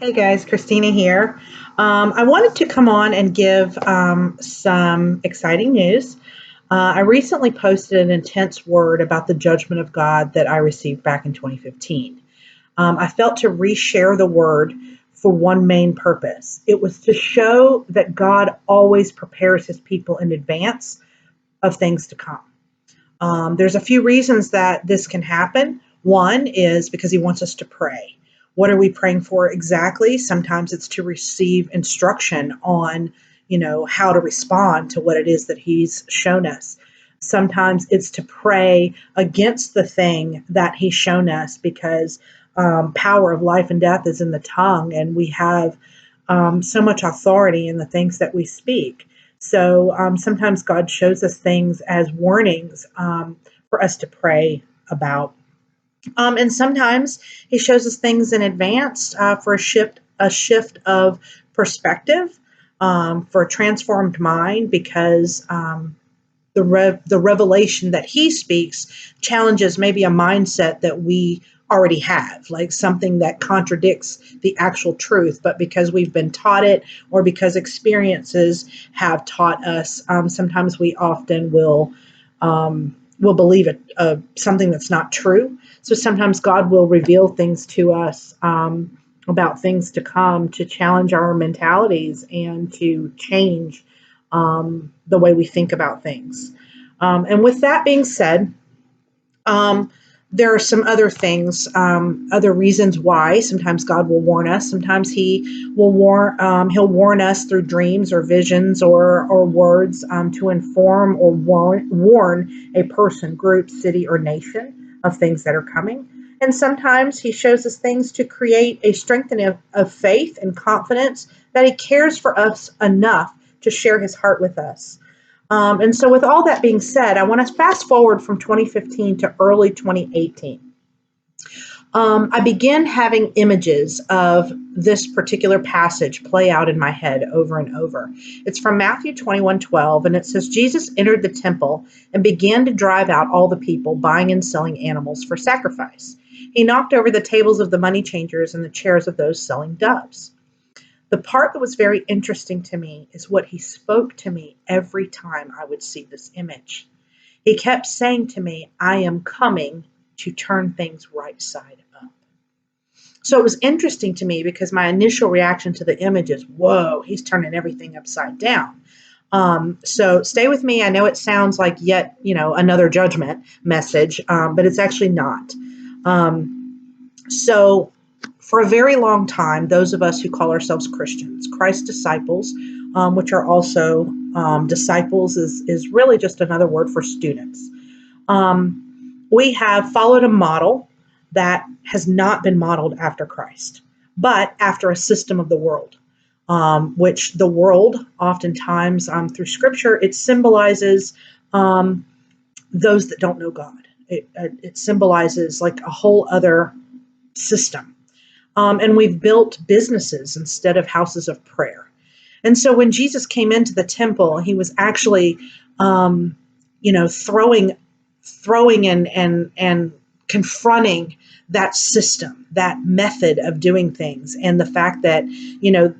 Hey guys, Christina here. I wanted to come on and give some exciting news. I recently posted an intense word about the judgment of God that I received back in 2015. I felt to reshare the word for one main purpose. It was to show that God always prepares his people in advance of things to come. There's a few reasons that this can happen. One is because he wants us to pray. What are we praying for exactly? Sometimes it's to receive instruction on, how to respond to what it is that he's shown us. Sometimes it's to pray against the thing that he's shown us because power of life and death is in the tongue, and we have so much authority in the things that we speak. So sometimes God shows us things as warnings for us to pray about. And sometimes He shows us things in advance for a shift of perspective, for a transformed mind, because the revelation that He speaks challenges maybe a mindset that we already have, like something that contradicts the actual truth, but because we've been taught it or because experiences have taught us, sometimes we often will believe it, something that's not true. So sometimes God will reveal things to us about things to come to challenge our mentalities and to change the way we think about things. And with that being said, um, there are some other things, other reasons why sometimes God will warn us. Sometimes He'll warn us through dreams or visions or words to inform or warn a person, group, city, or nation of things that are coming. And sometimes He shows us things to create a strengthening of faith and confidence that He cares for us enough to share His heart with us. And so, with all that being said, I want to fast forward from 2015 to early 2018. I began having images of this particular passage play out in my head over and over. It's from Matthew 21:12, and it says, Jesus entered the temple and began to drive out all the people buying and selling animals for sacrifice. He knocked over the tables of the money changers and the chairs of those selling doves. The part that was very interesting to me is what he spoke to me every time I would see this image. He kept saying to me, I am coming to turn things right side up. So it was interesting to me because my initial reaction to the image is, whoa, he's turning everything upside down. So stay with me. I know it sounds like yet, another judgment message, but it's actually not. So for a very long time, those of us who call ourselves Christians, Christ disciples, which are also disciples is really just another word for students. We have followed a model that has not been modeled after Christ, but after a system of the world, which the world oftentimes through Scripture, it symbolizes those that don't know God. It symbolizes like a whole other system. And we've built businesses instead of houses of prayer. And so when Jesus came into the temple, he was actually, throwing and confronting that system, that method of doing things, and the fact that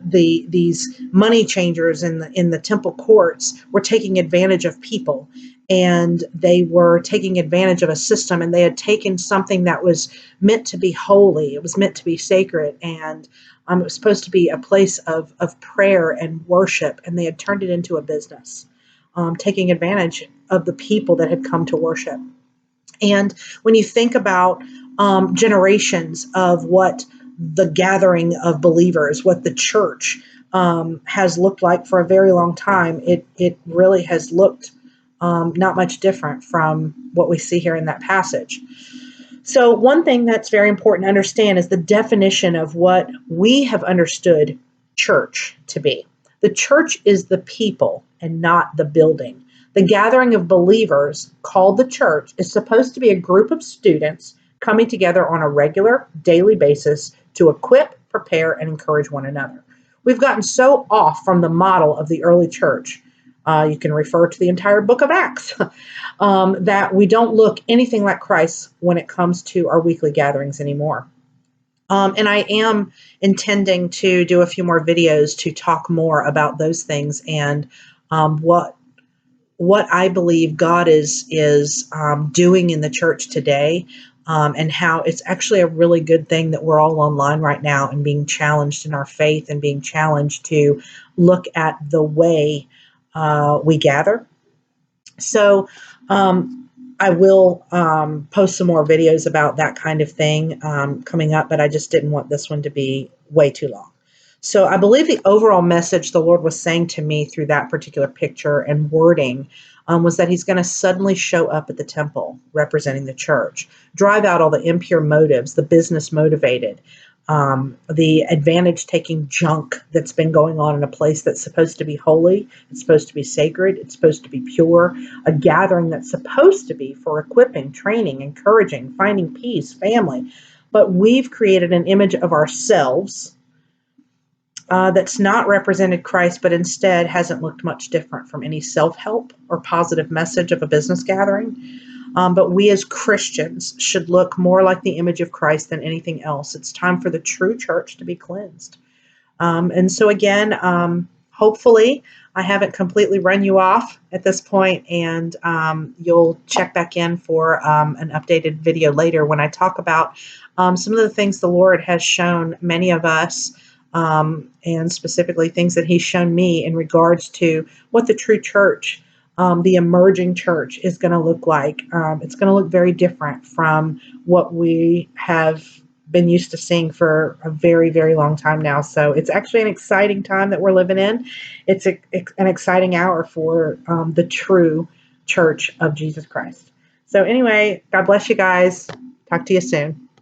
these money changers in the temple courts were taking advantage of people, and they were taking advantage of a system, and they had taken something that was meant to be holy, it was meant to be sacred, and it was supposed to be a place of prayer and worship, and they had turned it into a business, taking advantage of the people that had come to worship. And when you think about generations of what the gathering of believers, what the church has looked like for a very long time, it really has looked not much different from what we see here in that passage. So, one thing that's very important to understand is the definition of what we have understood church to be. The church is the people and not the building. The gathering of believers, called the church, is supposed to be a group of students coming together on a regular, daily basis to equip, prepare, and encourage one another. We've gotten so off from the model of the early church. You can refer to the entire book of Acts, that we don't look anything like Christ when it comes to our weekly gatherings anymore. And I am intending to do a few more videos to talk more about those things and what I believe God is doing in the church today, and how it's actually a really good thing that we're all online right now and being challenged in our faith and being challenged to look at the way we gather. So I will post some more videos about that kind of thing coming up, but I just didn't want this one to be way too long. So I believe the overall message the Lord was saying to me through that particular picture and wording was that He's going to suddenly show up at the temple representing the church, drive out all the impure motives, the business motivated, the advantage taking junk that's been going on in a place that's supposed to be holy, it's supposed to be sacred, it's supposed to be pure, a gathering that's supposed to be for equipping, training, encouraging, finding peace, family. But we've created an image of ourselves that's not represented Christ, but instead hasn't looked much different from any self help or positive message of a business gathering. But we as Christians should look more like the image of Christ than anything else. It's time for the true church to be cleansed. And so, again, hopefully, I haven't completely run you off at this point, and you'll check back in for an updated video later when I talk about some of the things the Lord has shown many of us. And specifically things that He's shown me in regards to what the true church, the emerging church, is going to look like. It's going to look very different from what we have been used to seeing for a very, very long time now. So it's actually an exciting time that we're living in. It's an exciting hour for the true church of Jesus Christ. So anyway, God bless you guys. Talk to you soon.